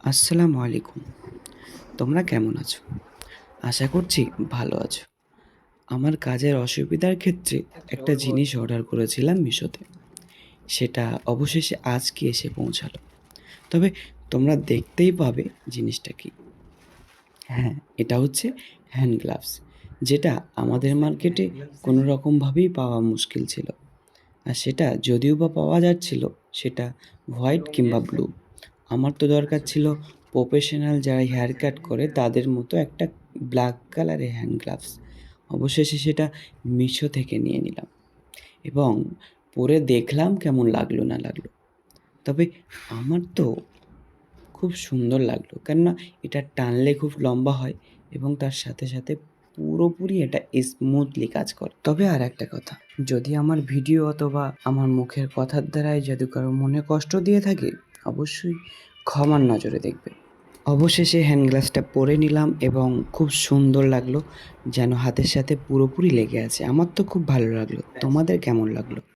আসসালামু আলাইকুম। তোমরা কেমন আছো? আশা করছি ভালো আছো। আমার কাজের অসুবিধার ক্ষেত্রে একটা জিনিস অর্ডার করেছিলাম মিশোতে। সেটা অবশেষে আজকে এসে পৌঁছালো। তবে তোমরা দেখতেই পাবে জিনিসটা কী। হ্যাঁ, এটা হচ্ছে হ্যান্ড গ্লাভস, যেটা আমাদের মার্কেটে কোনো রকমভাবেই পাওয়া মুশকিল ছিল। আর সেটা যদিও বা পাওয়া যাচ্ছিল, সেটা হোয়াইট কিংবা ব্লু। আমার তো দরকার ছিল প্রফেশনাল যারা হেয়ার কাট করে তাদের মতো একটা ব্ল্যাক কালারের হ্যান্ড গ্লাভস। অবশেষে সেটা মিশো থেকে নিয়ে নিলাম এবং পরে দেখলাম কেমন লাগলো না লাগলো। তবে আমার তো খুব সুন্দর লাগলো, কেননা এটা টানলে খুব লম্বা হয় এবং তার সাথে সাথে পুরোপুরি এটা স্মুথলি কাজ করে। তবে আর একটা কথা, যদি আমার ভিডিও অথবা আমার মুখের কথার দ্বারাই যদি কারো মনে কষ্ট দিয়ে থাকে, অবশ্যই ক্ষমার নজরে দেখবে। অবশেষে হ্যান্ড গ্লাভসটা পরে নিলাম এবং খুব সুন্দর লাগলো, যেন হাতের সাথে পুরোপুরি লেগে আছে। আমার তো খুব ভালো লাগলো। তোমাদের কেমন লাগলো?